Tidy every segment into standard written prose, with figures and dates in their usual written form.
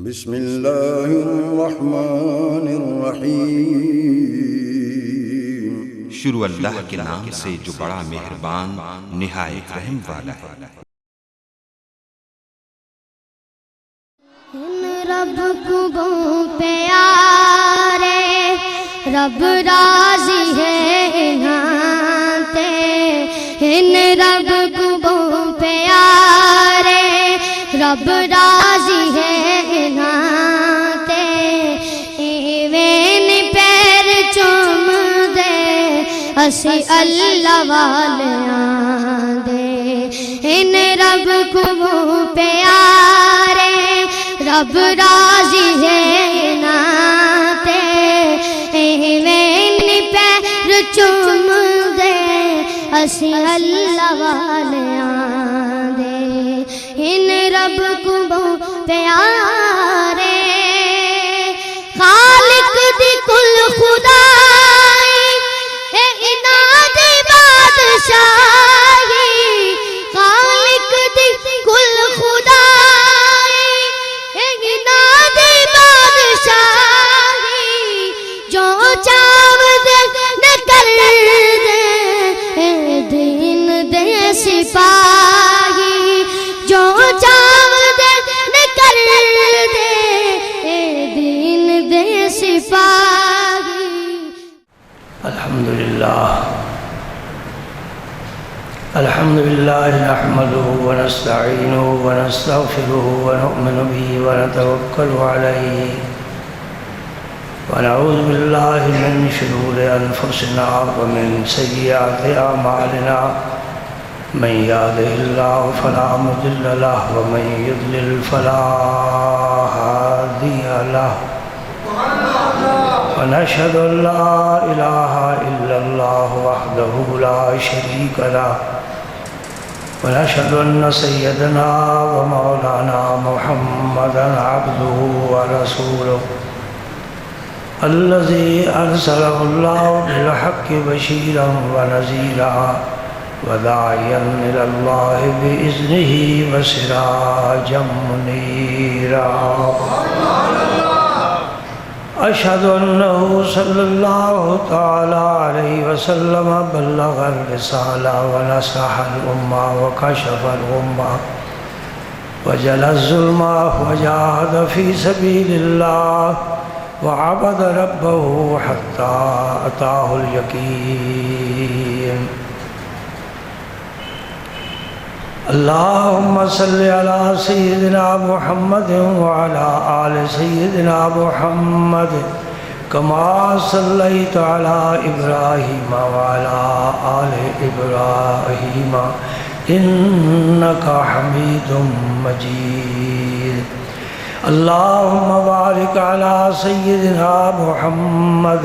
بسم اللہ الرحمن الرحیم۔ شروع اللہ کے نام سے جو بڑا مہربان نہایت رحم والا ہے۔ رب کو پیارے رب راضی ہے نہاتے، ان رب کو پیارے رب راضی ہے نہاتے، ایوین پیر چوم دے اسی اللہ والیاں دے، ان رب کو پیارے رب راضی ہے ناتے، ایوین پیر چوم دے اسی اللہ والیاں دے، ان رب کو پیارے خالق دی کل خدائی اے اناد بادشاہی، خالق دی کل خدائی اے اناد بادشاہی، جو چاو دے کر دے اے دین دے سپاہی، جو چاو دے کر دے اے دین دے سپاہی۔ الحمدللہ نحمده ونستعینه ونستغفره ونؤمن به ونتوکل علیہ، ونعوذ باللہ من شرور انفسنا ومن سیئات اعمالنا، من یهده اللہ فلا مضل له ومن یضلل فلا هادی له، ونشهد ان لا الہ الا اللہ وحدہ لا شریک له، ونشهد ان سیدنا ومولانا محمدا عبده ورسوله الذي ارسله الله بالحق بشيرا ونذيرا وداعيا الى الله باذنه وسراجا منيرا، اشهد انه صلى الله تعالى عليه وسلم بلغ الرسالة ونصح الامة وكشف الغمة وجلى الظلمة وجاهد في سبيل الله وعبد ربه حتى أتاه اليقين۔ اللهم صل على سيدنا محمد وعلى آل سيدنا محمد كما صليت على إبراهيم وعلى آل إبراهيم إنك حميد مجيد۔ اللهم بارك على سيدنا محمد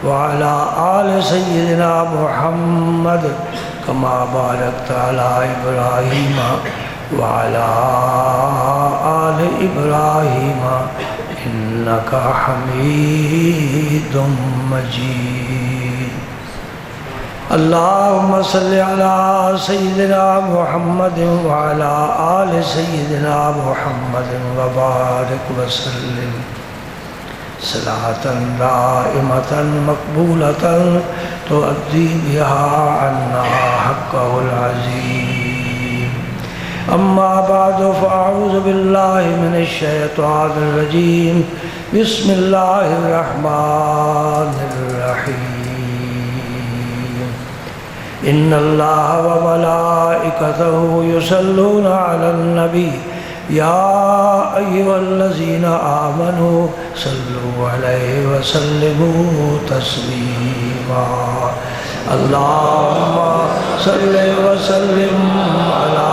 وعلى آل سيدنا محمد كما باركت على إبراهيم وعلى آل إبراهيم إنك حميد مجيد۔ اللهم صل على سيدنا محمد وعلى آل سيدنا محمد وبارك وسلم صلاة دائمة مقبولة تؤدي بها عنا حقه العظيم۔ أما بعد فأعوذ بالله من الشيطان الرجيم، بسم الله الرحمن الرحيم۔ إن الله وملائكته يصلون على النبي يا أيها الذين آمنوا صلوا عليه وسلموا تسليما۔ اللهم صل وسلم على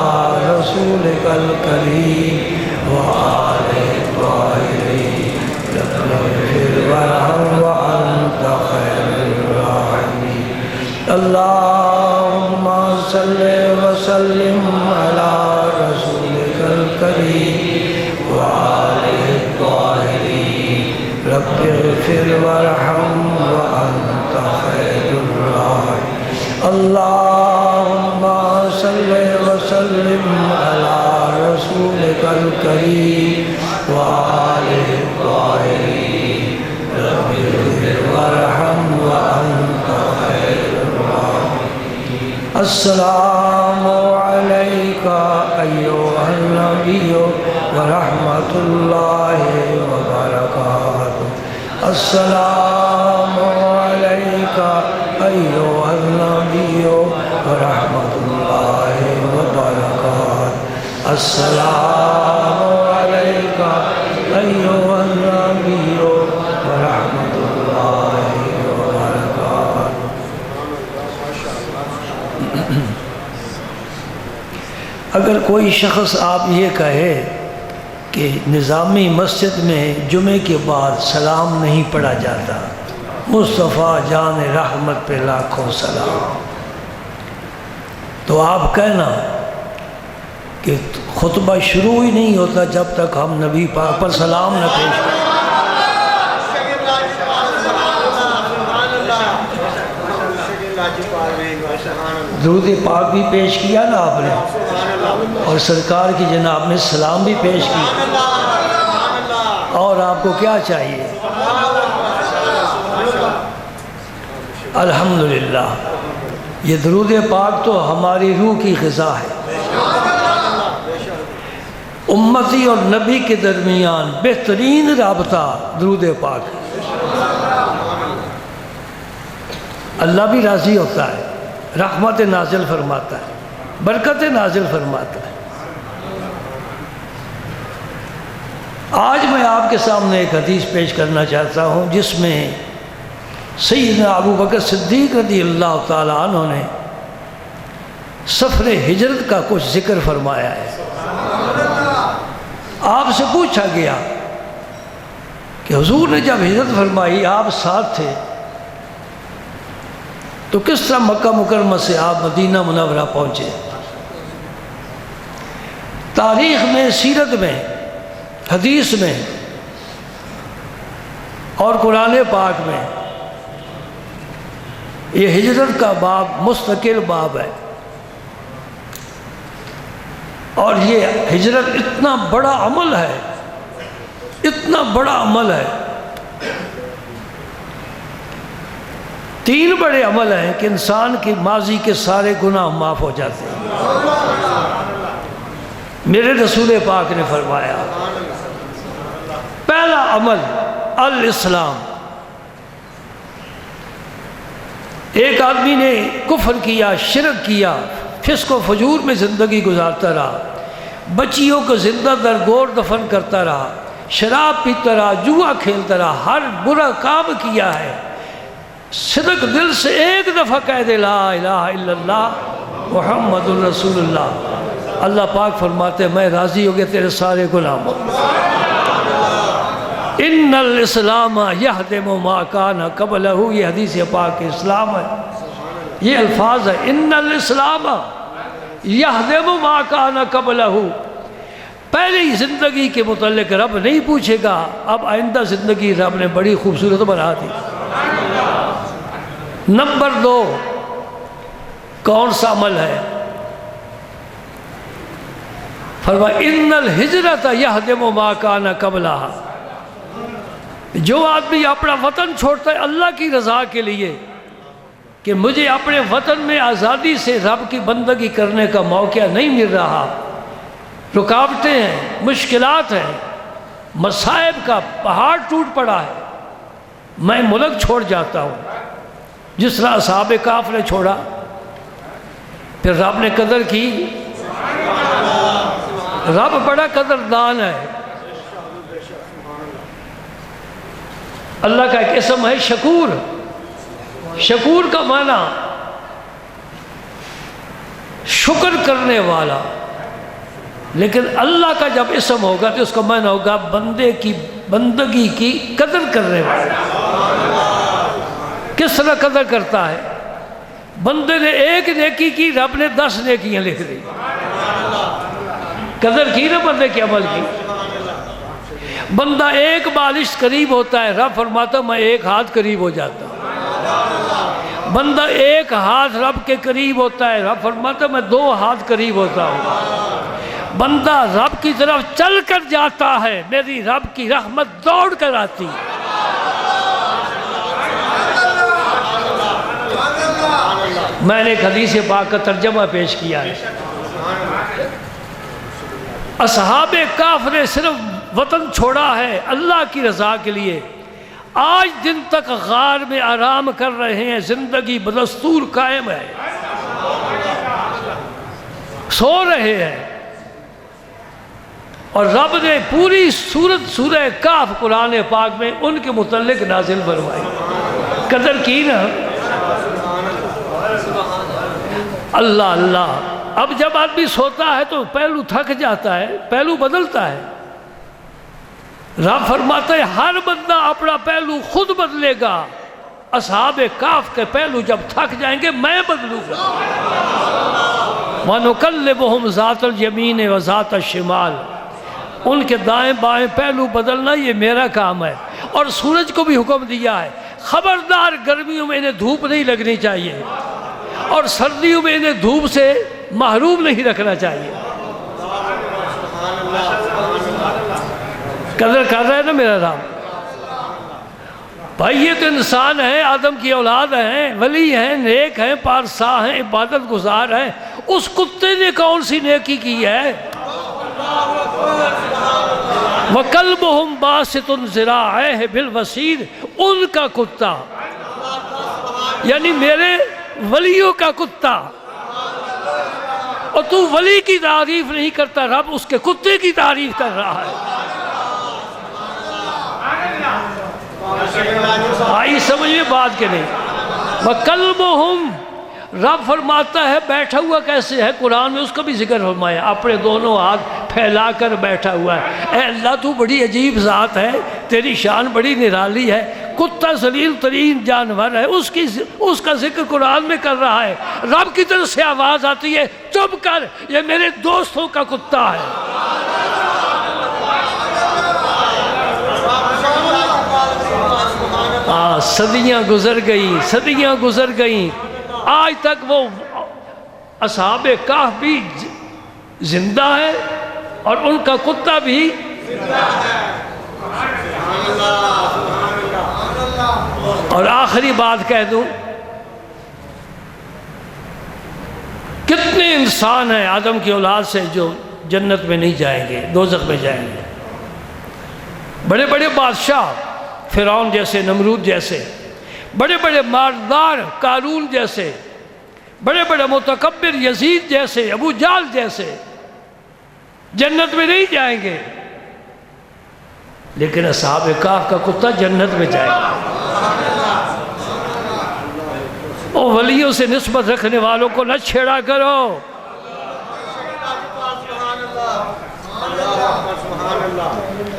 رسولك الكريم وآله الطاهرين، رب اغفر وارحم وأنت خير الراحمين۔ اللهم صل وسلم على رسولك الكريم وآله الطاهرين، رب اغفر وارحم وأنت خير الراحمين۔ اللهم صل وسلم على رسولك الكريم وآله السلام علیکہ ایھا النبی ورحمۃ اللہ وبرکاتہ السلام علیکہ ایھا النبی ورحمۃ اللہ وبرکاتہ السلام علیکہ ایھا النبی ورحمۃ اللہ وبرکاتہ۔ اگر کوئی شخص آپ یہ کہے کہ نظامی مسجد میں جمعے کے بعد سلام نہیں پڑھا جاتا، مصطفیٰ جان رحمت پہ لاکھوں سلام، تو آپ کہنا کہ خطبہ شروع ہی نہیں ہوتا جب تک ہم نبی پاک پر سلام نہ پیش کریں۔ درود پاک بھی پیش کیا نا آپ نے، اور سرکار کی جناب نے سلام بھی پیش کی، اور آپ کو کیا چاہیے؟ الحمدللہ، یہ درود پاک تو ہماری روح کی غذا ہے۔ امتی اور نبی کے درمیان بہترین رابطہ درود پاک ہے۔ اللہ بھی راضی ہوتا ہے، رحمت نازل فرماتا ہے، برکت نازل فرماتا ہے۔ آج میں آپ کے سامنے ایک حدیث پیش کرنا چاہتا ہوں جس میں سیدنا ابو بکر صدیق رضی اللہ تعالیٰ عنہ نے سفر ہجرت کا کچھ ذکر فرمایا ہے۔ آپ سے پوچھا گیا کہ حضور نے جب ہجرت فرمائی آپ ساتھ تھے تو کس طرح مکہ مکرمہ سے آپ مدینہ منورہ پہنچے؟ تاریخ میں، سیرت میں، حدیث میں اور قرآن پاک میں یہ ہجرت کا باب مستقل باب ہے، اور یہ ہجرت اتنا بڑا عمل ہے، اتنا بڑا عمل ہے۔ 3 بڑے عمل ہیں کہ انسان کے ماضی کے سارے گناہ معاف ہو جاتے ہیں۔ میرے رسول پاک نے فرمایا پہلا عمل الاسلام۔ ایک آدمی نے کفر کیا، شرک کیا، فسق و فجور میں زندگی گزارتا رہا، بچیوں کو زندہ در گور دفن کرتا رہا، شراب پیتا رہا، جوا کھیلتا رہا، ہر برا کام کیا ہے، صدق دل سے ایک دفعہ کہہ دے لا الہ الا اللہ محمد الرسول اللہ، اللہ پاک فرماتے ہیں میں راضی ہو گیا تیرے سارے گناہوں۔ ان الاسلام یہدم ما کان قبلہ، یہ حدیث پاک اسلام ہے، یہ الفاظ ہے ان الاسلام یہدم ما کان قبلہ۔ پہلی زندگی کے متعلق رب نہیں پوچھے گا، اب آئندہ زندگی رب نے بڑی خوبصورت بنا دی۔ نمبر 2 کون سا عمل ہے؟ فرمایا ان الہجرت یہدم ما کان قبلہ۔ جو آدمی اپنا وطن چھوڑتا ہے اللہ کی رضا کے لیے کہ مجھے اپنے وطن میں آزادی سے رب کی بندگی کرنے کا موقع نہیں مل رہا، رکاوٹیں ہیں، مشکلات ہیں، مصائب کا پہاڑ ٹوٹ پڑا ہے، میں ملک چھوڑ جاتا ہوں، جس طرح اصحاب کہف نے چھوڑا، پھر رب نے قدر کی۔ رب بڑا قدردان ہے۔ اللہ کا ایک اسم ہے شکور۔ شکور کا معنی شکر کرنے والا، لیکن اللہ کا جب اسم ہوگا تو اس کا معنی ہوگا بندے کی بندگی کی قدر کرنے والا۔ کس طرح قدر کرتا ہے؟ بندے نے ایک نیکی کی، رب نے 10 نیکیاں لکھ دی۔ قدر کی نا بندے کے عمل کی۔ بندہ ایک بالش قریب ہوتا ہے، رب فرماتا میں 1 ہاتھ قریب ہو جاتا ہوں۔ بندہ 1 ہاتھ رب کے قریب ہوتا ہے، رب فرماتا میں 2 ہاتھ قریب ہوتا ہوں۔ بندہ رب کی طرف چل کر جاتا ہے، میری رب کی رحمت دوڑ کر آتی ہے۔ میں نے ایک حدیث پاک کا ترجمہ پیش کیا ہے۔ اصحاب کہف نے صرف وطن چھوڑا ہے اللہ کی رضا کے لیے، آج دن تک غار میں آرام کر رہے ہیں، زندگی بدستور قائم ہے، سو رہے ہیں۔ اور رب نے پوری سورہ کہف قرآن پاک میں ان کے متعلق نازل فرمائی، قدر کی نا۔ اللہ اللہ۔ اب جب آدمی سوتا ہے تو پہلو تھک جاتا ہے، پہلو بدلتا ہے۔ رب فرماتا ہے ہر بندہ اپنا پہلو خود بدلے گا، اصحاب کہف کے پہلو جب تھک جائیں گے میں بدلوں گا۔ وَنُقَلِّبُهُمْ ذَاتَ الْيَمِينِ وَذَاتَ الشِّمَالِ، ان کے دائیں بائیں پہلو بدلنا یہ میرا کام ہے۔ اور سورج کو بھی حکم دیا ہے خبردار گرمیوں میں انہیں دھوپ نہیں لگنی چاہیے اور سردیوں میں انہیں دھوپ سے محروم نہیں رکھنا چاہیے۔ قدر کر رہے ہیں نا میرا رب؟ بھائی یہ تو انسان ہیں، آدم کی اولاد ہیں، ولی ہیں، نیک ہیں، پارسا ہیں، عبادت گزار ہیں۔ اس کتے نے کون سی نیکی کی ہے؟ وَقَلْبُهُمْ بَاسِطٌ ذِرَاعَيْهِ بِالْوَسِيدِ، ان کا کتا، یعنی میرے ولیوں کا کتا۔ اور تو ولی کی تعریف نہیں کرتا، رب اس کے کتے کی تعریف کر رہا ہے۔ آئی سمجھ میں بات کے نہیں؟ وَقَلْبُهُمْ، رب فرماتا ہے بیٹھا ہوا کیسے ہے، قرآن میں اس کا بھی ذکر فرمایا، اپنے دونوں ہاتھ پھیلا کر بیٹھا ہوا ہے۔ اے اللہ تو بڑی عجیب ذات ہے، تیری شان بڑی نرالی ہے۔ کتا ذلیل ترین جانور ہے، اس کا ذکر قرآن میں کر رہا ہے۔ رب کی طرف سے آواز آتی ہے چپ کر، یہ میرے دوستوں کا کتا ہے۔ صدیاں گزر گئیں، صدیاں گزر گئیں، آج تک وہ اصحاب کہف بھی زندہ ہے اور ان کا کتا بھی زندہ ہے۔ اور آخری بات کہہ دوں، کتنے انسان ہیں آدم کی اولاد سے جو جنت میں نہیں جائیں گے، دوزخ میں جائیں گے۔ بڑے بڑے بادشاہ، فرعون جیسے، نمرود جیسے، بڑے بڑے مالدار، قارون جیسے، بڑے بڑے متکبر، یزید جیسے، ابو جہل جیسے، جنت میں نہیں جائیں گے، لیکن اصحاب کہف کا کتا جنت میں جائے گا۔ او ولیوں سے نسبت رکھنے والوں کو نہ چھیڑا کرو۔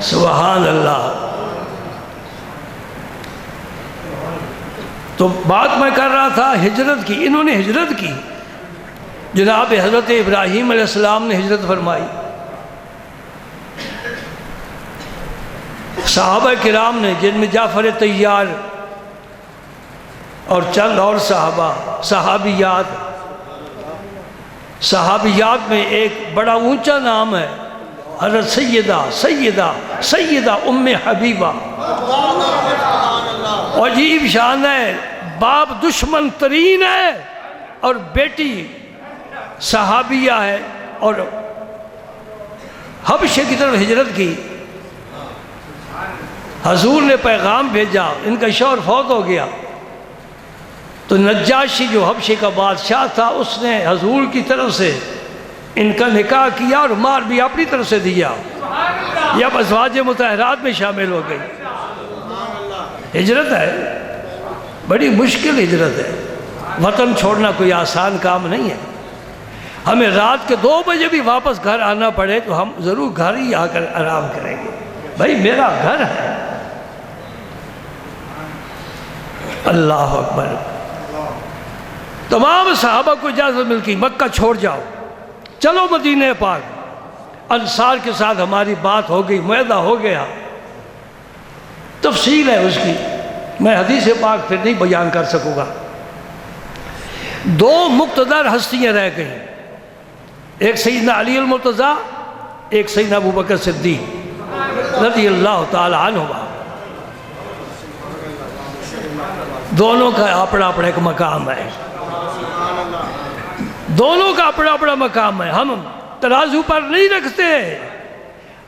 سبحان اللہ۔ تو بات میں کر رہا تھا ہجرت کی، انہوں نے ہجرت کی۔ جناب حضرت ابراہیم علیہ السلام نے ہجرت فرمائی، صحابہ کرام نے، جن میں جعفر طیار اور چند اور صحابیات میں ایک بڑا اونچا نام ہے حضرت سیدہ ام حبیبہ۔ عجیب شان ہے، باپ دشمن ترین ہے اور بیٹی صحابیہ ہے، اور حبشے کی طرف ہجرت کی۔ حضور نے پیغام بھیجا، ان کا شوہر فوت ہو گیا، تو نجاشی جو حبشے کا بادشاہ تھا اس نے حضور کی طرف سے ان کا نکاح کیا اور مار بھی اپنی طرف سے دیا، یہ اب ازواج مطہرات میں شامل ہو گئی۔ ہجرت ہے، بڑی مشکل ہجرت ہے، وطن چھوڑنا کوئی آسان کام نہیں ہے۔ ہمیں رات کے 2 بجے بھی واپس گھر آنا پڑے تو ہم ضرور گھر ہی آ کر آرام کریں گے، بھائی میرا گھر ہے۔ اللہ اکبر۔ تمام صحابہ کو اجازت ملتی، مکہ چھوڑ جاؤ، چلو مدینہ پاک۔ انصار کے ساتھ ہماری بات ہو گئی، معاہدہ ہو گیا، تفصیل ہے اس کی، میں حدیث پاک پھر نہیں بیان کر سکوں گا۔ 2 مقتدر ہستیاں رہ گئیں، ایک سیدنا علی المرتضیٰ، ایک سیدنا ابوبکر صدیق رضی اللہ تعالی عنہما۔ دونوں کا اپنا اپنا ایک مقام ہے۔ دونوں کا اپنا اپنا مقام ہے. ہم ترازو پر نہیں رکھتے.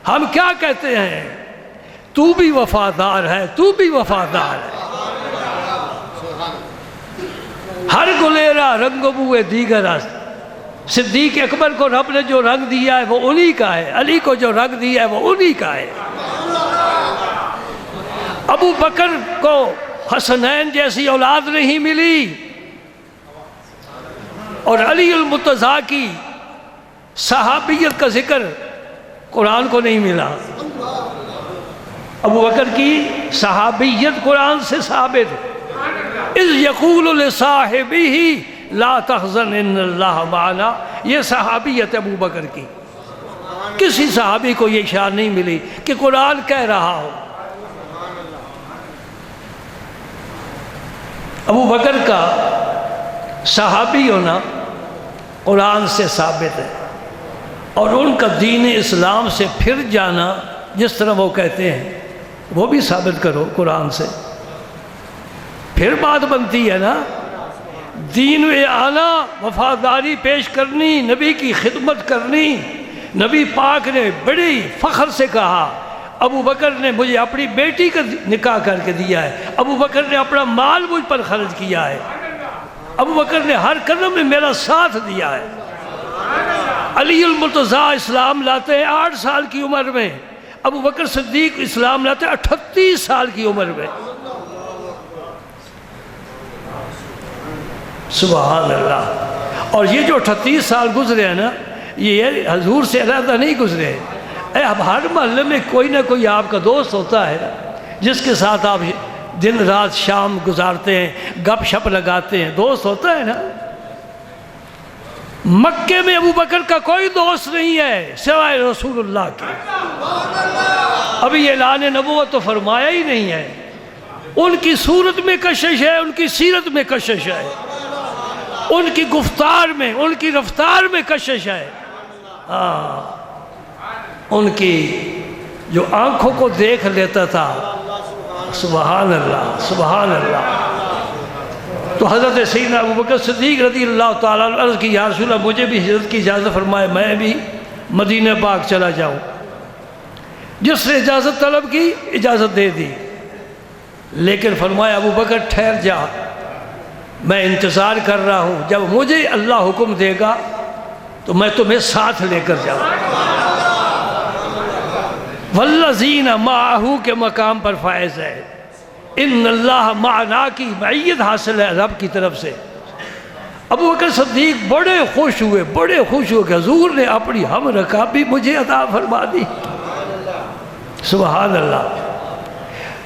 ہم کیا کہتے ہیں؟ تو بھی وفادار ہے، تو بھی وفادار ہے. ہر گلیرا رنگ بوئے دیگر است. صدیق اکبر کو رب نے جو رنگ دیا ہے وہ انہی کا ہے. علی کو جو رنگ دیا ہے وہ انہی کا ہے. ابو بکر کو حسنین جیسی اولاد نہیں ملی، اور علی المرتضیٰ کی صحابیت کا ذکر قرآن کو نہیں ملا. ابو بکر کی صحابیت قرآن سے ثابت. اذ یقول لصاحبہ لا تحزن ان اللہ معنا، یہ صحابیت ابو بکر کی. کسی صحابی کو یہ اشارہ نہیں ملی کہ قرآن کہہ رہا ہو. ابو بکر کا صحابی ہونا قرآن سے ثابت ہے، اور ان کا دین اسلام سے پھر جانا جس طرح وہ کہتے ہیں وہ بھی ثابت کرو قرآن سے. پھر بات بنتی ہے نا، دین میں آنا، وفاداری پیش کرنی، نبی کی خدمت کرنی. نبی پاک نے بڑی فخر سے کہا ابو بکر نے مجھے اپنی بیٹی کا نکاح کر کے دیا ہے، ابو بکر نے اپنا مال مجھ پر خرچ کیا ہے، ابو بکر نے ہر قدم میں میرا ساتھ دیا ہے. علی المرتضیٰ اسلام لاتے ہیں 8 سال کی عمر میں، ابو بکر صدیق اسلام لاتے ہیں 38 سال کی عمر میں. سبحان اللہ. اور یہ جو 38 سال گزرے ہیں نا، یہ حضور سے علیحدہ نہیں گزرے. اب ہر محلے میں کوئی نہ کوئی آپ کا دوست ہوتا ہے جس کے ساتھ آپ دن رات شام گزارتے ہیں، گپ شپ لگاتے ہیں. دوست ہوتا ہے نا. مکے میں ابو بکر کا کوئی دوست نہیں ہے سوائے رسول اللہ کے. ابھی اعلان نبوت تو فرمایا ہی نہیں ہے. ان کی صورت میں کشش ہے، ان کی سیرت میں کشش ہے، ان کی گفتار میں، ان کی رفتار میں کشش ہے. ان کی جو آنکھوں کو دیکھ لیتا تھا، سبحان اللہ سبحان اللہ. تو حضرت سیدنا ابو بکر صدیق رضی اللہ تعالیٰ عنہ عرض کی یا رسول اللہ مجھے بھی ہجرت کی اجازت فرمائے، میں بھی مدینہ پاک چلا جاؤں. جس نے اجازت طلب کی اجازت دے دی، لیکن فرمایا ابو بکر ٹھہر جا، میں انتظار کر رہا ہوں، جب مجھے اللہ حکم دے گا تو میں تمہیں ساتھ لے کر جاؤں. والذین معہو کے مقام پر فائز ہے. ان اللہ معنا کی معیت حاصل ہے رب کی طرف سے. ابو بکر صدیق بڑے خوش ہوئے کہ حضور نے اپنی ہم رکابی مجھے عطا فرما دی. سبحان اللہ.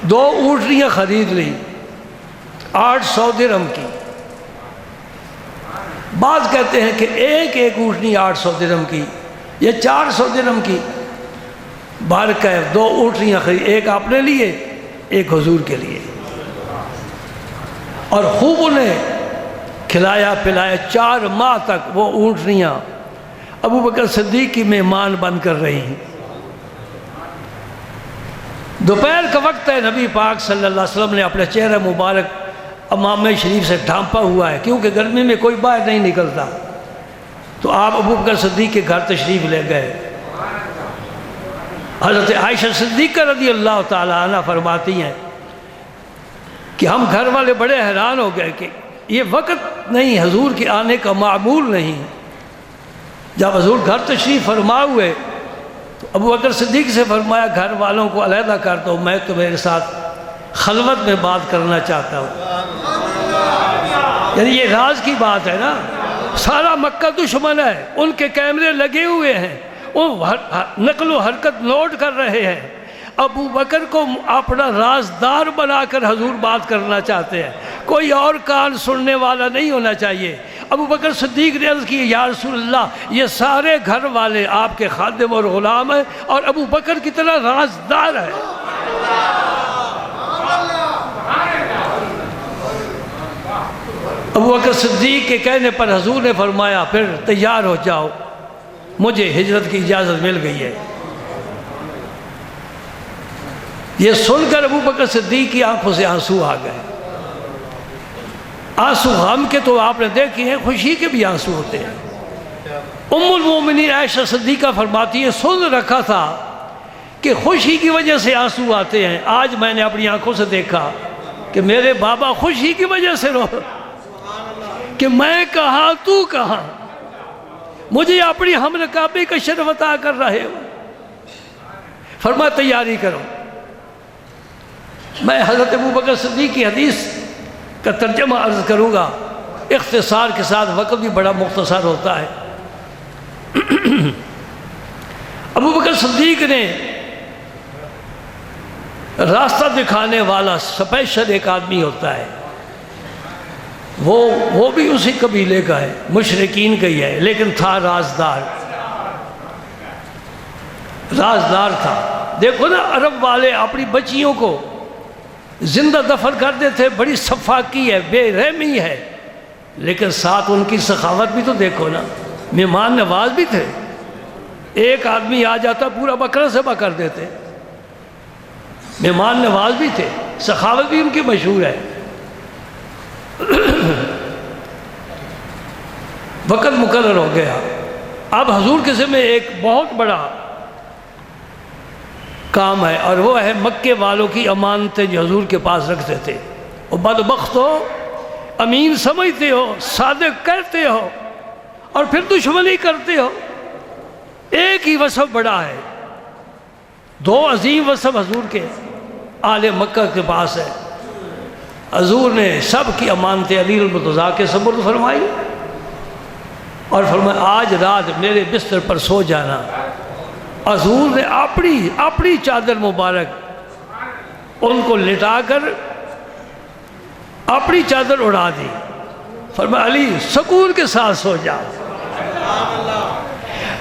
2 اونٹنیاں خرید لی 800 درہم کی. بعض کہتے ہیں کہ ایک اونٹنی 800 درہم کی یا 400 درہم کی. بارکہ 2 اونٹنیاں خرید، ایک آپ نے لیے ایک حضور کے لیے، اور خوب انہیں کھلایا پلایا. 4 ماہ تک وہ اونٹنیاں ابو بکر صدیق کی مہمان بن کر رہی ہیں. دوپہر کا وقت ہے، نبی پاک صلی اللہ علیہ وسلم نے اپنا چہرہ مبارک امامہ شریف سے ڈھانپا ہوا ہے، کیونکہ گرمی میں کوئی باہر نہیں نکلتا. تو آپ ابو بکر صدیق کے گھر تشریف لے گئے. حضرت عائشہ صدیقہ رضی اللہ تعالیٰ عنہ فرماتی ہیں کہ ہم گھر والے بڑے حیران ہو گئے کہ یہ وقت نہیں، حضور کے آنے کا معمول نہیں. جب حضور گھر تشریف فرما ہوئے تو ابو بکر صدیق سے فرمایا گھر والوں کو علیحدہ کر دو، میں تمہارے ساتھ خلوت میں بات کرنا چاہتا ہوں. یعنی یہ راز کی بات ہے نا. سارا مکہ دشمن ہے، ان کے کیمرے لگے ہوئے ہیں، وہ نقل و حرکت نوٹ کر رہے ہیں. ابو بکر کو اپنا رازدار بنا کر حضور بات کرنا چاہتے ہیں، کوئی اور کان سننے والا نہیں ہونا چاہیے. ابو بکر صدیق نے عرض کی یا رسول اللہ یہ سارے گھر والے آپ کے خادم اور غلام ہیں، اور ابو بکر کی طرح رازدار ہے. ابو بکر صدیق کے کہنے پر حضور نے فرمایا پھر تیار ہو جاؤ، مجھے ہجرت کی اجازت مل گئی ہے. یہ سن کر ابو بکر صدیق کی آنکھوں سے آنسو آ گئے. آنسو غم کے تو آپ نے دیکھے ہیں، خوشی کے بھی آنسو ہوتے ہیں. ام المومنین عائشہ صدیقہ فرماتی ہے سن رکھا تھا کہ خوشی کی وجہ سے آنسو آتے ہیں، آج میں نے اپنی آنکھوں سے دیکھا کہ میرے بابا خوشی کی وجہ سے رو، کہ میں کہاں تو کہاں، مجھے اپنی ہم رکابے کا شرف عطا کر رہے ہو۔ فرمایا تیاری کرو۔ میں حضرت ابوبکر صدیق کی حدیث کا ترجمہ عرض کروں گا، اختصار کے ساتھ، وقت بھی بڑا مختصر ہوتا ہے۔ ابوبکر صدیق نے راستہ دکھانے والا سپیشل ایک آدمی ہوتا ہے، وہ بھی اسی قبیلے کا ہے، مشرکین کا ہی ہے، لیکن تھا رازدار تھا۔ دیکھو نا عرب والے اپنی بچیوں کو زندہ دفن کر دیتے، بڑی صفاقی ہے، بے رحمی ہے، لیکن ساتھ ان کی سخاوت بھی تو دیکھو نا، مہمان نواز بھی تھے۔ ایک آدمی آ جاتا پورا بکرا ذبح کر دیتے، مہمان نواز بھی تھے، سخاوت بھی ان کی مشہور ہے۔ وقت مقرر ہو گیا، اب حضور کے ذمہ ایک بہت بڑا کام ہے، اور وہ ہے مکے والوں کی امانتیں جو حضور کے پاس رکھتے تھے۔ وہ بدبخت ہو، امین سمجھتے ہو، صادق کہتے ہو، اور پھر دشمنی کرتے ہو۔ ایک ہی وصف بڑا ہے، دو عظیم وصف حضور کے آل مکہ کے پاس ہے۔ حضور نے سب کی امانتیں علی المرتضیٰ کے سپرد فرمائی، اور فرمایا آج رات میرے بستر پر سو جانا۔ حضور نے اپنی چادر مبارک ان کو لٹا کر اپنی چادر اڑا دی، فرمایا علی سکون کے ساتھ سو جاؤ۔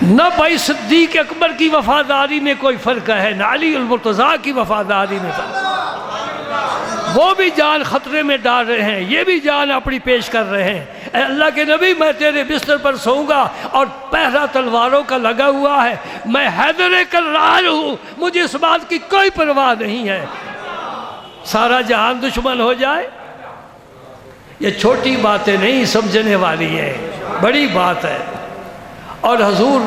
نہ بھائی صدیق اکبر کی وفاداری میں کوئی فرق ہے، نہ علی المرتضیٰ کی وفاداری میں فرق۔ وہ بھی جان خطرے میں ڈال رہے ہیں، یہ بھی جان اپنی پیش کر رہے ہیں۔ اے اللہ کے نبی، میں تیرے بستر پر سوؤں گا اور پہرا تلواروں کا لگا ہوا ہے، میں حیدر کرار ہوں، مجھے اس بات کی کوئی پرواہ نہیں ہے سارا جہان دشمن ہو جائے۔ یہ چھوٹی باتیں نہیں، سمجھنے والی ہے، بڑی بات ہے۔ اور حضور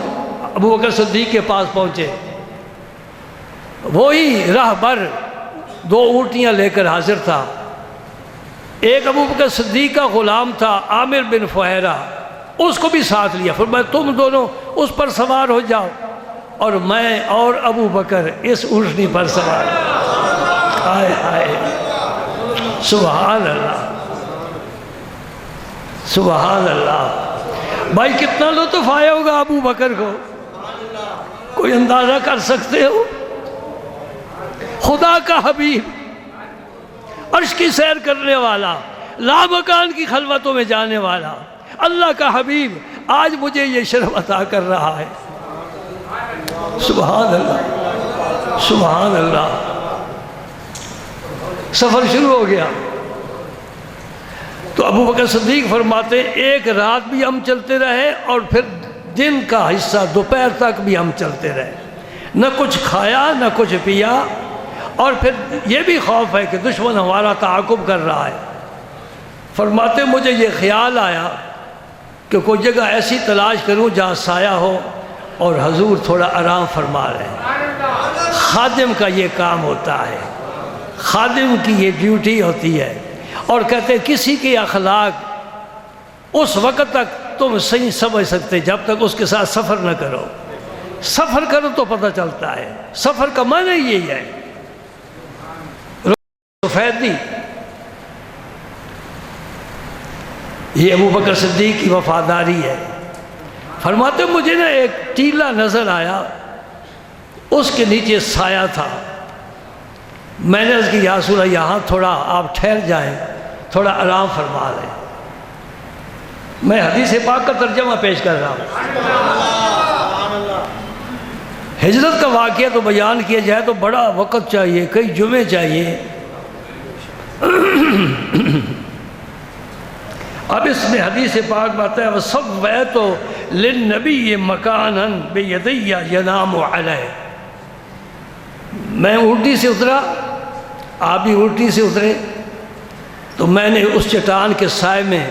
ابوبکر صدیق کے پاس پہنچے، وہی راہبر 2 اونٹیاں لے کر حاضر تھا۔ ایک ابوبکر صدیق کا غلام تھا عامر بن فہیرہ، اس کو بھی ساتھ لیا، فرمایا تم دونوں اس پر سوار ہو جاؤ، اور میں اور ابوبکر اس اونٹنی پر سوار۔ آئے آئے، سبحان اللہ، سبحان اللہ۔ بھائی کتنا لطف آیا ہوگا ابو بکر کو، کوئی اندازہ کر سکتے ہو؟ خدا کا حبیب، عرش کی سیر کرنے والا، لامکان کی خلوتوں میں جانے والا، اللہ کا حبیب آج مجھے یہ شرف عطا کر رہا ہے۔ سبحان اللہ، سبحان اللہ۔ سفر شروع ہو گیا تو ابو بکر صدیق فرماتے ایک رات بھی ہم چلتے رہے، اور پھر دن کا حصہ دوپہر تک بھی ہم چلتے رہے، نہ کچھ کھایا نہ کچھ پیا، اور پھر یہ بھی خوف ہے کہ دشمن ہمارا تعاقب کر رہا ہے۔ فرماتے مجھے یہ خیال آیا کہ کوئی جگہ ایسی تلاش کروں جہاں سایہ ہو اور حضور تھوڑا آرام فرما رہے ہیں۔ خادم کا یہ کام ہوتا ہے، خادم کی یہ ڈیوٹی ہوتی ہے۔ اور کہتے کسی کے اخلاق اس وقت تک تم صحیح سمجھ سکتے جب تک اس کے ساتھ سفر نہ کرو۔ سفر کرو تو پتہ چلتا ہے، سفر کا معنی یہی ہے۔ سفیدی، یہ ابو بکر صدیق کی وفاداری ہے۔ فرماتے مجھے نا ایک ٹیلا نظر آیا، اس کے نیچے سایہ تھا، میں نے عرض کی یا رسول اللہ یہاں تھوڑا آپ ٹھہر جائیں، تھوڑا آرام فرما لیں۔ میں حدیث پاک کا ترجمہ پیش کر رہا ہوں۔ ہجرت کا واقعہ تو بیان کیا جائے تو بڑا وقت چاہیے، کئی جمعے چاہیے۔ اب اس میں حدیث پاک بات ہے وَصَوَّيْتُ لِلنَّبِيِّ مَكَانًا بِيَدَيَّ يَنَامُ عَلَيْهِ۔ میں اونٹنی سے اترا، آپ بھی اونٹنی سے اترے، تو میں نے اس چٹان کے سائے میں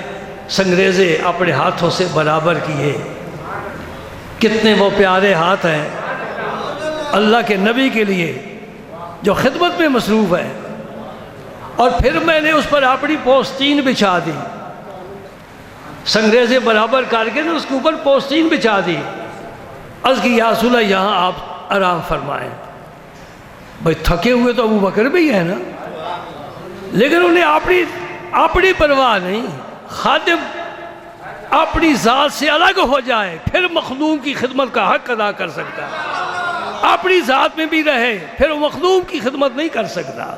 سنگریزے اپنے ہاتھوں سے برابر کیے، کتنے وہ پیارے ہاتھ ہیں اللہ کے نبی کے لیے جو خدمت میں مصروف ہے. اور پھر میں نے اس پر اپنی پوستین بچھا دی، سنگریزے برابر کر کے اس کے اوپر پوستین بچھا دی. عرض کی یا رسول اللہ یہاں آپ آرام فرمائیں. بھائی تھکے ہوئے تو ابو بکر بھی ہے نا، لیکن انہیں اپنی پرواہ نہیں. خادم اپنی ذات سے الگ ہو جائے پھر مخدوم کی خدمت کا حق ادا کر سکتا ہے. اپنی ذات میں بھی رہے پھر وہ مخدوم کی خدمت نہیں کر سکتا.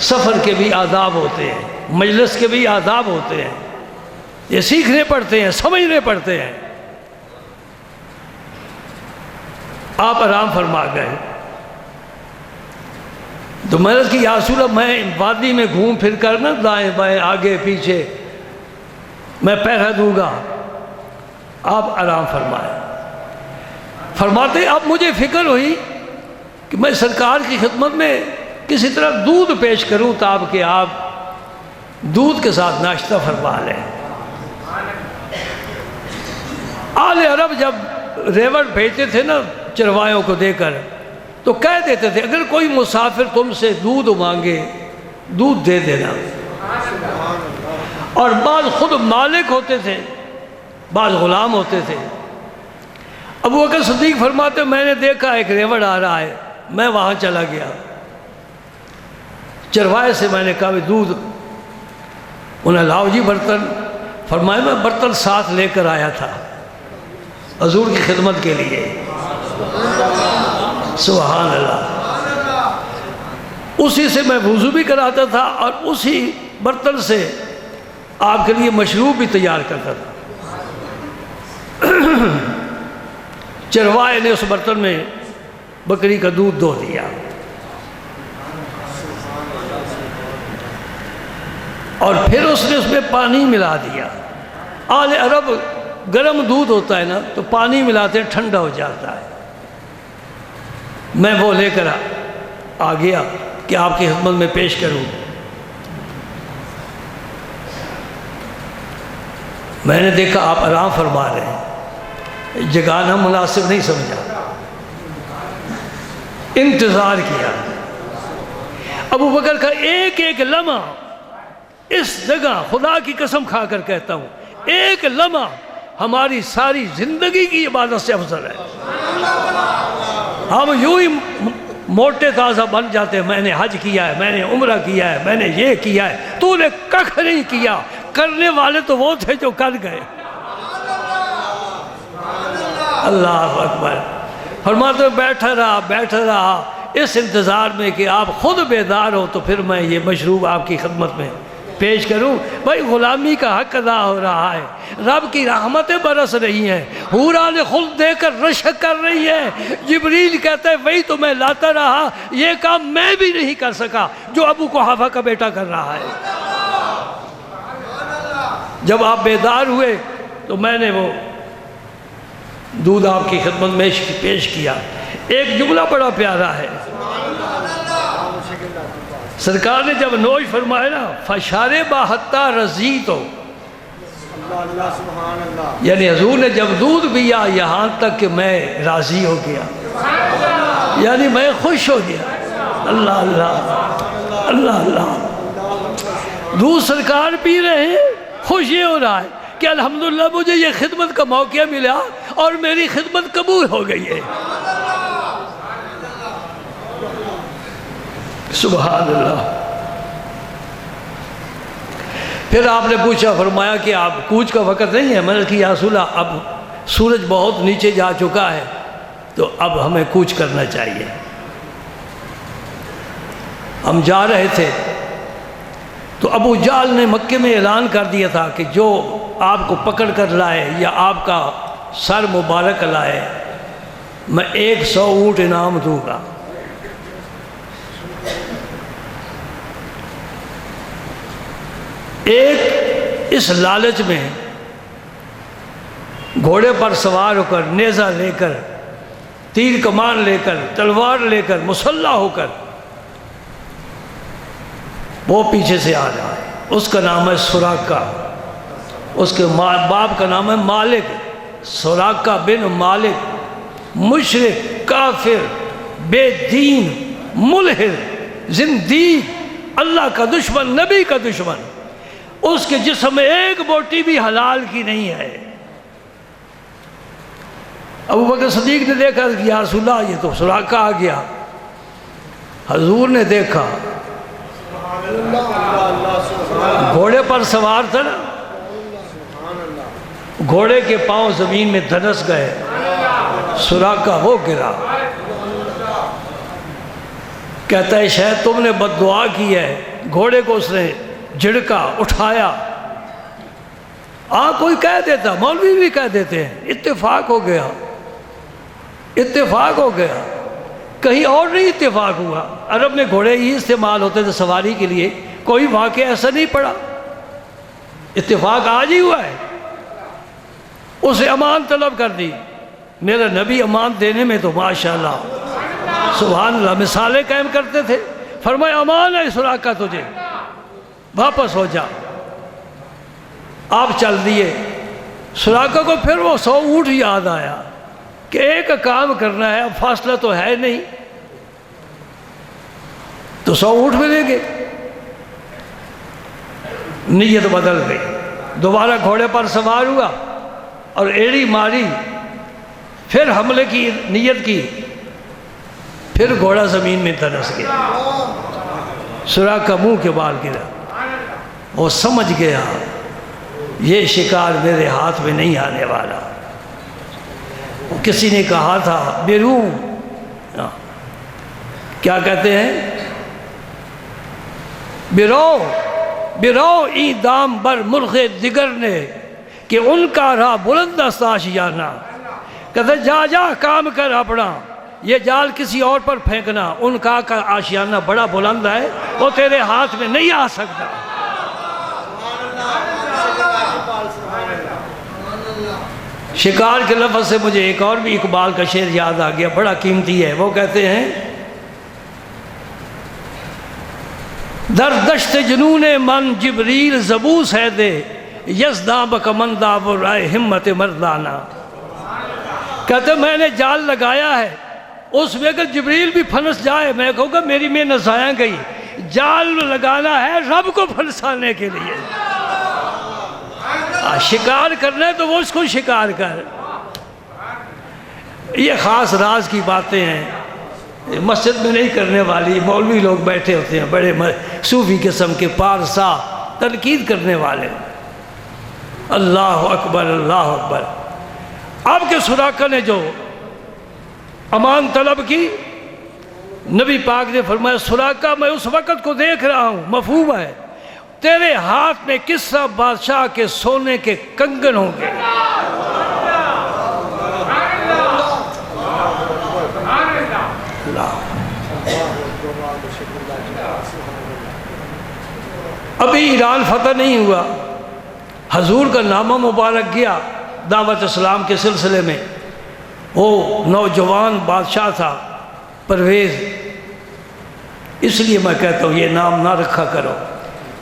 سفر کے بھی آداب ہوتے ہیں، مجلس کے بھی آداب ہوتے ہیں، یہ سیکھنے پڑتے ہیں، سمجھنے پڑتے ہیں. آپ آرام فرما گئے تو میں نے کہا یا رسول اللہ میں وادی میں گھوم پھر کر نا دائیں بائیں آگے پیچھے میں پہرا دوں گا. آپ آرام فرمائے. فرماتے اب مجھے فکر ہوئی کہ میں سرکار کی خدمت میں کسی طرح دودھ پیش کروں تاکہ آپ دودھ کے ساتھ ناشتہ فرما لیں. آل عرب جب ریوڑ بھیجتے تھے نا چروایوں کو دے کر تو کہہ دیتے تھے اگر کوئی مسافر تم سے دودھ مانگے دودھ دے دینا. اور بعض خود مالک ہوتے تھے، بعض غلام ہوتے تھے. ابو بکر صدیق فرماتے میں نے دیکھا ایک ریوڑ آ رہا ہے، میں وہاں چلا گیا. چروائے سے میں نے کہا دودھ، انہیں لاؤ جی برتن. فرمایا میں برتن ساتھ لے کر آیا تھا حضور کی خدمت کے لیے. سبحان اللہ. اسی سے میں وضو بھی کراتا تھا اور اسی برتن سے آپ کے لیے مشروب بھی تیار کرتا تھا. چروائے نے اس برتن میں بکری کا دودھ دو دیا اور پھر اس نے اس میں پانی ملا دیا. آل عرب گرم دودھ ہوتا ہے نا تو پانی ملاتے ہیں ٹھنڈا ہو جاتا ہے. میں وہ لے کر آ گیا کہ آپ کی خدمت میں پیش کروں. میں نے دیکھا آپ آرام فرما رہے ہیں، جگانا مناسب نہیں سمجھا، انتظار کیا. ابو بکر کا ایک ایک لمحہ اس جگہ خدا کی قسم کھا کر کہتا ہوں ایک لمحہ ہماری ساری زندگی کی عبادت سے افضل ہے. ہم یوں ہی موٹے تازہ بن جاتے ہیں، میں نے حج کیا ہے، میں نے عمرہ کیا ہے، میں نے یہ کیا ہے. تو نے کخ نہیں کیا، کرنے والے تو وہ تھے جو کر گئے. اللہ اکبر. فرماتے ہیں بیٹھا رہا اس انتظار میں کہ آپ خود بیدار ہو تو پھر میں یہ مشروب آپ کی خدمت میں پیش کروں. بھائی غلامی کا حق ادا ہو رہا ہے، رب کی رحمتیں برس رہی ہیں، حوران خلد دے کر رشک کر رہی ہے. جبریل کہتا ہے وہی تو میں لاتا رہا، یہ کام میں بھی نہیں کر سکا جو ابو قحافہ کا بیٹا کر رہا ہے. جب آپ بیدار ہوئے تو میں نے وہ دودھ آپ کی خدمت میں پیش کیا. ایک جملہ بڑا پیارا ہے، سرکار نے جب نوش فرمایا نا فَشَارِبَ حَتَّى رَضِيتُ، یعنی حضور نے جب دودھ پیا یہاں تک کہ میں راضی ہو گیا، یعنی میں خوش ہو گیا. اللہ اللہ اللہ اللہ. دودھ سرکار پی رہے ہیں، خوش یہ ہو رہا ہے کہ الحمدللہ مجھے یہ خدمت کا موقع ملا اور میری خدمت قبول ہو گئی ہے. سبحان اللہ. پھر آپ نے پوچھا، فرمایا کہ آپ کوچ کا وقت نہیں ہے. میں نے کہا یا رسول اللہ اب سورج بہت نیچے جا چکا ہے تو اب ہمیں کوچ کرنا چاہیے. ہم جا رہے تھے تو ابو جہل نے مکے میں اعلان کر دیا تھا کہ جو آپ کو پکڑ کر لائے یا آپ کا سر مبارک لائے میں 100 اونٹ انعام دوں گا. ایک اس لالچ میں گھوڑے پر سوار ہو کر، نیزہ لے کر، تیر کمان لے کر، تلوار لے کر، مسلح ہو کر وہ پیچھے سے آ رہا ہے. اس کا نام ہے سراقہ. اس کے باپ کا نام ہے مالک، سراقہ بن مالک، مشرک، کافر، بے دین، ملحد، زندیق، اللہ کا دشمن، نبی کا دشمن. اس کے جسم میں ایک بوٹی بھی حلال کی نہیں ہے. ابو بکر صدیق نے دیکھا کہ یا رسول اللہ یہ تو سراقہ آ گیا. حضور نے دیکھا گھوڑے پر سوار تھا نا، گھوڑے کے پاؤں زمین میں دھنس گئے، سراقہ وہ گرا. کہتا ہے شاید تم نے بد دعا کی ہے. گھوڑے کو اس نے جھڑکا، اٹھایا. کوئی کہہ دیتا، مولوی بھی کہہ دیتے ہیں اتفاق ہو گیا، اتفاق ہو گیا. کہیں اور نہیں اتفاق ہوا. عرب میں گھوڑے ہی استعمال ہوتے تھے سواری کے لیے، کوئی واقعہ ایسا نہیں پڑا. اتفاق آج ہی ہوا ہے. اسے امان طلب کر دی. میرا نبی امان دینے میں تو ماشاءاللہ سبحان اللہ مثالیں قائم کرتے تھے. فرمایا امان ہے سراقہ تجھے، واپس ہو جا. آپ چل دیے. سراقہ کو پھر وہ 100 اونٹ یاد آیا کہ ایک کام کرنا ہے، اب فاصلہ تو ہے نہیں، تو 100 اونٹ ملیں گے. نیت بدل گئی. دوبارہ گھوڑے پر سوار ہوا اور ایڑی ماری، پھر حملے کی نیت کی، پھر گھوڑا زمین میں دھنس گیا. سراقہ منہ کے بال گرا. وہ سمجھ گیا یہ شکار میرے ہاتھ میں نہیں آنے والا. کسی نے کہا تھا بیرو، کیا کہتے ہیں، بیرو بیرو ای دام بر مرغ دیگر نے کہ ان کا راہ بلند است آشیانہ. کہتے جا جا کام کر اپنا، یہ جال کسی اور پر پھینکنا، ان کا آشیانہ بڑا بلند ہے، وہ تیرے ہاتھ میں نہیں آ سکتا. شکار کے لفظ سے مجھے ایک اور بھی اقبال کا شعر یاد آ گیا، بڑا قیمتی ہے. وہ کہتے ہیں در دشت جنون من جبریل زبوس ہے دے یزداں بکمندہ و رائے ہمت مردانہ. کہتے میں نے جال لگایا ہے، اس میں اگر جبریل بھی پھنس جائے میں کہوں گا میری محنت ضائع گئی. جال لگانا ہے رب کو پھنسانے کے لیے. شکار کرنا ہے تو وہ اس کو شکار کر. یہ خاص راز کی باتیں ہیں، مسجد میں نہیں کرنے والی. مولوی لوگ بیٹھے ہوتے ہیں بڑے صوفی قسم کے، پارسا تنقید کرنے والے. اللہ اکبر اللہ اکبر. آپ کے سراقہ نے جو امان طلب کی، نبی پاک نے فرمایا سراقہ میں اس وقت کو دیکھ رہا ہوں، مفہوم ہے تیرے ہاتھ میں کسرا بادشاہ کے سونے کے کنگن ہوں گے. ابھی ایران فتح نہیں ہوا، حضور کا نامہ مبارک گیا دعوت اسلام کے سلسلے میں. وہ نوجوان بادشاہ تھا پرویز، اس لیے میں کہتا ہوں یہ نام نہ رکھا کرو.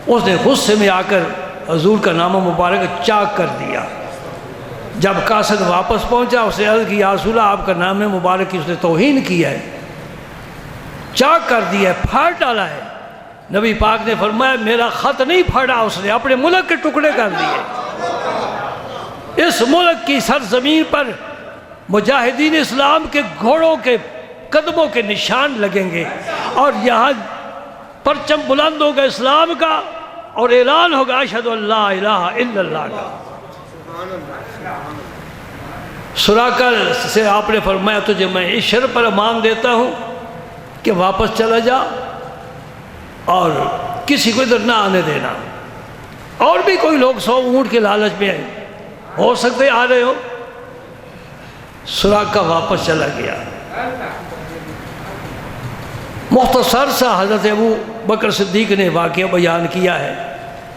اس نے غصے میں آ کر حضور کا نامہ مبارک چاک کر دیا. جب قاصد واپس پہنچا اس نے عرض کی یا رسول اللہ آپ کا نام مبارک کی اس نے توہین کیا ہے، چاک کر دیا ہے، پھاڑ ڈالا ہے. نبی پاک نے فرمایا میرا خط نہیں پھاڑا، اس نے اپنے ملک کے ٹکڑے کر دیے. اس ملک کی سرزمین پر مجاہدین اسلام کے گھوڑوں کے قدموں کے نشان لگیں گے، اور یہاں پرچم بلند ہوگا اسلام کا، اور اعلان ہوگا اشہد ان لا الہ الا اللہ کا. سراقہ سے آپ نے فرمایا تجھے میں اس شرط پر امان دیتا ہوں کہ واپس چلا جا اور کسی کو ادھر نہ آنے دینا. اور بھی کوئی لوگ 100 اونٹ کے لالچ میں ہو سکتے آ رہے ہو. سراقہ واپس چلا گیا. مختصر سا حضرت ابو بکر صدیق نے واقعہ بیان کیا ہے.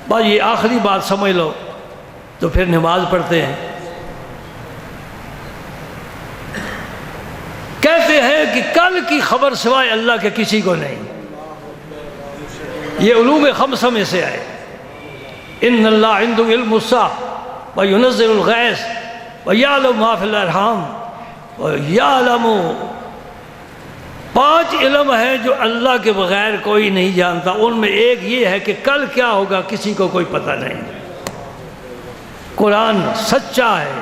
بس یہ آخری بات سمجھ لو تو پھر نماز پڑھتے ہیں. کہتے ہیں کہ کل کی خبر سوائے اللہ کے کسی کو نہیں. یہ علوم خمسہ میں سے ہے. ان اللہ عنده علم الساعہ وَيُنَزِّلُ الْغَيْثَ وَيَعْلَمُ مَا فِي الْأَرْحَامِ وَيَعْلَمُ 5 علم ہیں جو اللہ کے بغیر کوئی نہیں جانتا. ان میں ایک یہ ہے کہ کل کیا ہوگا کسی کو کوئی پتہ نہیں. قرآن سچا ہے،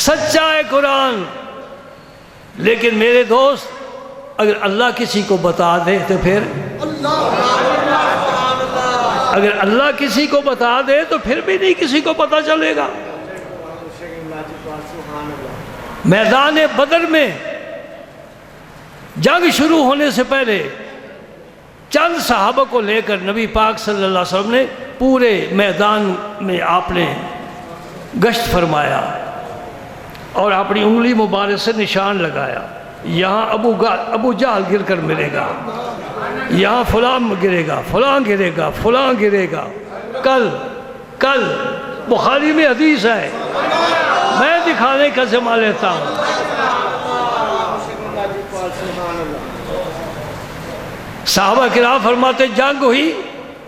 سچا ہے قرآن. لیکن میرے دوست اگر اللہ کسی کو بتا دے تو پھر اگر اللہ کسی کو بتا دے تو پھر بھی نہیں کسی کو پتہ چلے گا. میدان بدر میں جنگ شروع ہونے سے پہلے چند صحابہ کو لے کر نبی پاک صلی اللہ علیہ وسلم نے پورے میدان میں آپ نے گشت فرمایا اور اپنی انگلی مبارک سے نشان لگایا. یہاں ابو جہل گر کر ملے گا، یہاں فلاں گرے گا، فلاں گرے گا، فلاں گرے گا. کل بخاری میں حدیث ہے، میں دکھانے کا ذمہ لیتا ہوں. صحابہ کرام فرماتے جنگ ہوئی،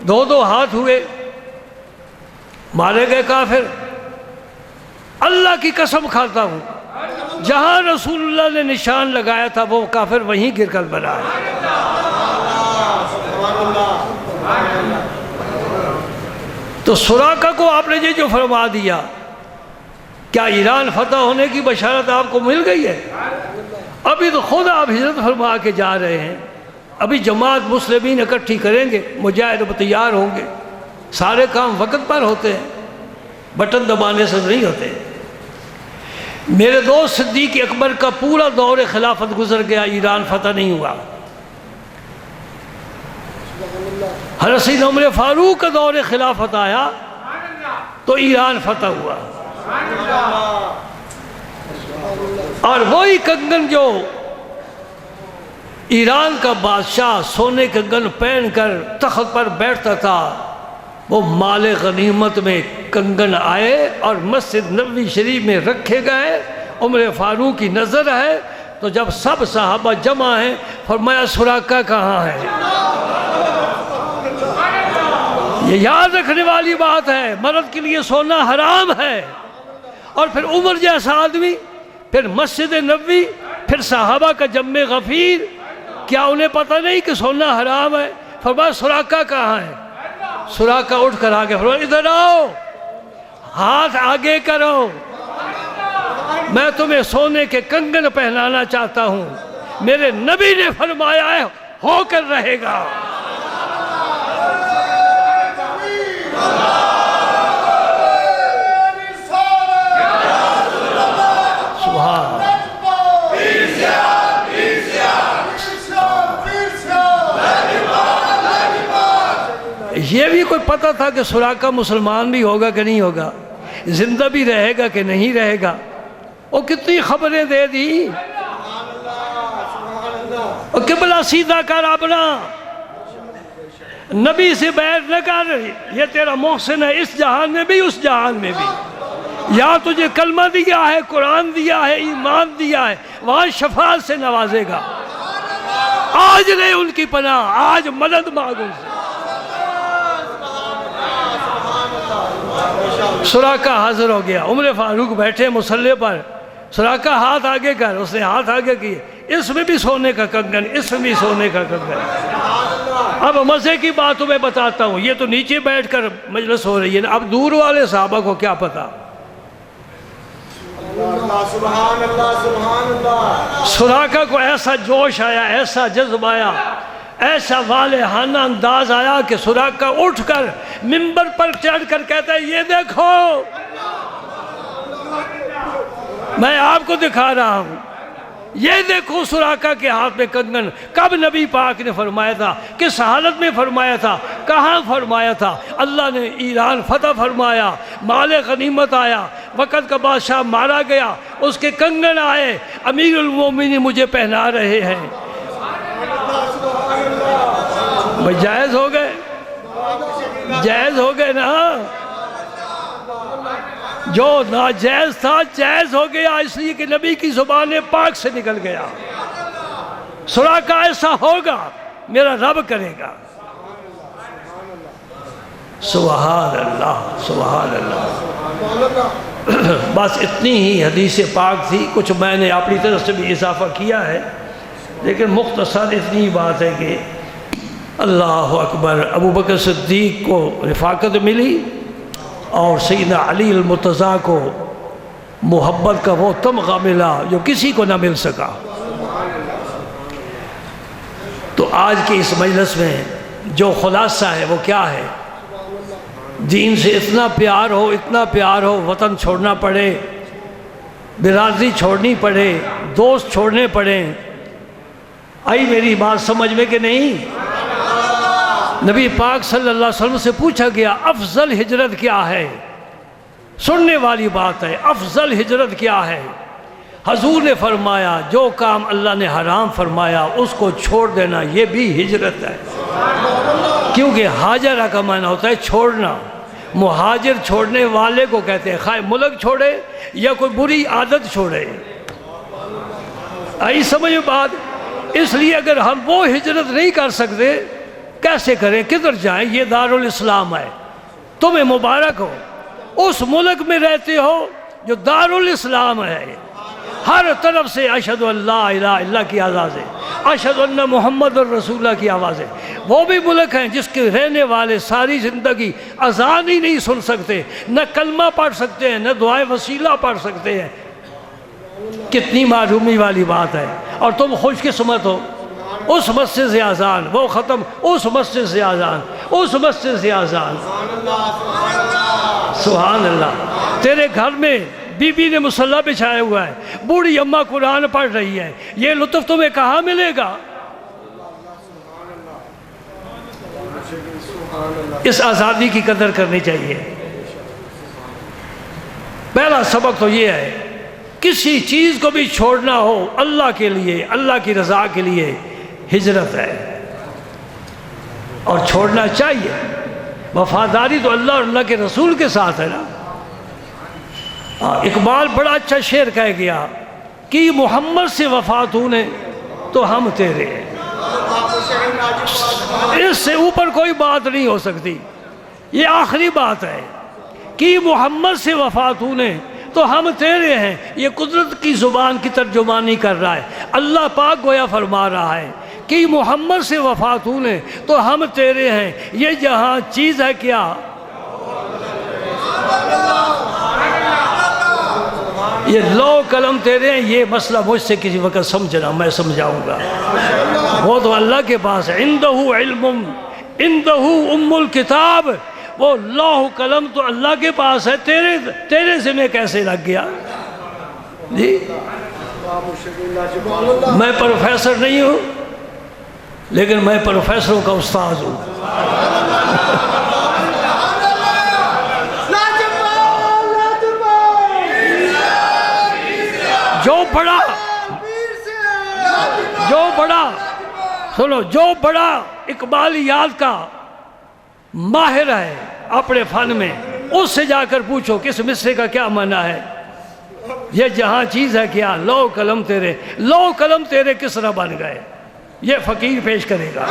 2 ہاتھ ہوئے، مارے گئے کافر. اللہ کی قسم کھاتا ہوں جہاں رسول اللہ نے نشان لگایا تھا وہ کافر وہیں گر کر ملا ہے. تو سراقہ کو آپ نے یہ جو فرما دیا، کیا ایران فتح ہونے کی بشارت آپ کو مل گئی ہے؟ ابھی تو خود آپ ہجرت فرما کے جا رہے ہیں. ابھی جماعت مسلمین اکٹھی کریں گے، مجاہد تیار ہوں گے. سارے کام وقت پر ہوتے ہیں، بٹن دبانے سے نہیں ہوتے. میرے دوست صدیق اکبر کا پورا دور خلافت گزر گیا، ایران فتح نہیں ہوا. حضرت سیدنا عمر فاروق کا دور خلافت آیا تو ایران فتح ہوا. اور وہی کنگن جو ایران کا بادشاہ سونے کنگن پہن کر تخت پر بیٹھتا تھا، وہ مال غنیمت میں کنگن آئے اور مسجد نبوی شریف میں رکھے گئے. عمر فاروق کی نظر ہے تو جب سب صحابہ جمع ہیں فرمایا سراقہ کہاں ہے؟ یہ یاد رکھنے والی بات ہے، مرد کے لیے سونا حرام ہے. اور پھر عمر جیسا آدمی، پھر مسجد نبوی، پھر صحابہ کا جم غفیر، کیا انہیں پتہ نہیں کہ سونا حرام ہے؟ فرمایا سراقہ کہاں ہے؟ سراقہ اٹھ کر آگے فرمایا ادھر آؤ، ہاتھ آگے کرو، میں تمہیں سونے کے کنگن پہنانا چاہتا ہوں. میرے نبی نے فرمایا ہے ہو کر رہے گا. یہ بھی کوئی پتہ تھا کہ سراقہ مسلمان بھی ہوگا کہ نہیں ہوگا، زندہ بھی رہے گا کہ نہیں رہے گا. وہ کتنی خبریں دے دی. اور قبلہ سیدھا کر اپنا، نبی سے بیعت نہ کر، یہ تیرا محسن ہے اس جہان میں بھی اس جہان میں بھی. یا تجھے کلمہ دیا ہے، قرآن دیا ہے، ایمان دیا ہے، وہاں شفاعت سے نوازے گا. آج لے ان کی پناہ، آج مدد مانگو. سراقہ حاضر ہو گیا، عمر فاروق بیٹھے مصلی پر. سراقہ ہاتھ آگے کر، اس نے ہاتھ آگے کیے. اس میں بھی سونے کا کنگن، اس میں بھی سونے کا کنگن. اب مزے کی بات تمہیں بتاتا ہوں، یہ تو نیچے بیٹھ کر مجلس ہو رہی ہے، اب دور والے صحابہ کو کیا پتا. سبحان اللہ سبحان اللہ. سراقہ کو ایسا جوش آیا، ایسا جذب آیا، ایسا والہانہ انداز آیا کہ سراقہ اٹھ کر منبر پر چڑھ کر کہتا ہے یہ دیکھو میں آپ کو دکھا رہا ہوں، یہ دیکھو سراقہ کے ہاتھ میں کنگن. کب نبی پاک نے فرمایا تھا؟ کس حالت میں فرمایا تھا؟ کہاں فرمایا تھا؟ اللہ نے ایران فتح فرمایا، مال غنیمت آیا، وقت کا بادشاہ مارا گیا، اس کے کنگن آئے، امیر المومنین مجھے پہنا رہے ہیں. بھئی جائز ہو گئے، جائز ہو گئے نا. جو ناجائز تھا جائز ہو گیا، اس لیے کہ نبی کی زبان پاک سے نکل گیا. سراقہ ایسا ہوگا، میرا رب کرے گا. سبحان اللہ سبحان اللہ۔ بس اتنی ہی حدیث پاک تھی، کچھ میں نے اپنی طرف سے بھی اضافہ کیا ہے، لیکن مختصر اتنی بات ہے کہ اللہ اکبر، ابو بکر صدیق کو رفاقت ملی اور سیدنا علی المرتضیٰ کو محبت کا وہ تمغہ ملا جو کسی کو نہ مل سکا۔ تو آج کی اس مجلس میں جو خلاصہ ہے وہ کیا ہے؟ دین سے اتنا پیار ہو، اتنا پیار ہو، وطن چھوڑنا پڑے، برادری چھوڑنی پڑے، دوست چھوڑنے پڑیں۔ آئی میری بات سمجھ میں کہ نہیں؟ نبی پاک صلی اللہ علیہ وسلم سے پوچھا گیا افضل ہجرت کیا ہے؟ سننے والی بات ہے، افضل ہجرت کیا ہے؟ حضور نے فرمایا جو کام اللہ نے حرام فرمایا اس کو چھوڑ دینا، یہ بھی ہجرت ہے۔ کیونکہ ہاجرہ کا معنی ہوتا ہے چھوڑنا، مہاجر چھوڑنے والے کو کہتے ہیں، خواہ ملک چھوڑے یا کوئی بری عادت چھوڑے۔ آئی سمجھ بات؟ اس لیے اگر ہم وہ ہجرت نہیں کر سکتے کیسے کریں؟ کدھر جائیں؟ یہ دارالاسلام ہے، تمہیں مبارک ہو، اس ملک میں رہتے ہو جو دارالاسلام ہے، ہر طرف سے اشہد ان لا الہ الا اللہ کی آواز ہے، اشہد ان محمد الرسول اللہ کی آواز ہے۔ وہ بھی ملک ہیں جس کے رہنے والے ساری زندگی اذان ہی نہیں سن سکتے، نہ کلمہ پڑھ سکتے ہیں، نہ دعائے وسیلہ پڑھ سکتے ہیں۔ کتنی معلومی والی بات ہے، اور تم خوش قسمت ہو، اس مسجد سے اذان، وہ ختم، اس مسجد سے اذان، اس مسجد سے اذان۔ سبحان اللہ۔ تیرے گھر میں بی بی نے مصلی بچھایا ہوا ہے، بوڑھی اماں قرآن پڑھ رہی ہے، یہ لطف تمہیں کہاں ملے گا؟ اس آزادی کی قدر کرنی چاہیے۔ پہلا سبق تو یہ ہے، کسی چیز کو بھی چھوڑنا ہو اللہ کے لیے، اللہ کی رضا کے لیے، ہجرت ہے، اور چھوڑنا چاہیے۔ وفاداری تو اللہ اور اللہ کے رسول کے ساتھ ہے نا۔ اقبال بڑا اچھا شعر کہہ گیا کہ محمد سے وفات ہونے تو ہم تیرے ہیں، اس سے اوپر کوئی بات نہیں ہو سکتی، یہ آخری بات ہے کہ محمد سے وفات ہونے تو ہم تیرے ہیں۔ یہ قدرت کی زبان کی ترجمانی کر رہا ہے، اللہ پاک گویا فرما رہا ہے کہ محمد سے وفات ہونے تو ہم تیرے ہیں، یہ جہاں چیز ہے کیا؟ یہ لو قلم تیرے ہیں، یہ مسئلہ مجھ سے کسی وقت سمجھنا، میں سمجھاؤں گا۔ وہ تو اللہ کے پاس ہے، عندہ علم، عندہ ام الکتاب، وہ لوح قلم تو اللہ کے پاس ہے، تیرے ذمہ کیسے لگ گیا؟ جی میں پروفیسر نہیں ہوں، لیکن میں پروفیسروں کا استاذ ہوں۔ جو بڑا اقبالیات کا ماہر ہے اپنے فن میں، اس سے جا کر پوچھو کس مصرے کا کیا معنی ہے۔ یہ جہاں چیز ہے کیا؟ لو قلم تیرے، لو قلم تیرے کس طرح بن گئے؟ یہ فقیر پیش کرے گا۔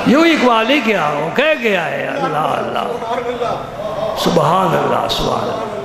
یوں اقبال ہی کیا ہو، کہہ گیا ہے، اللہ اللہ، سبحان اللہ، سبحان اللہ۔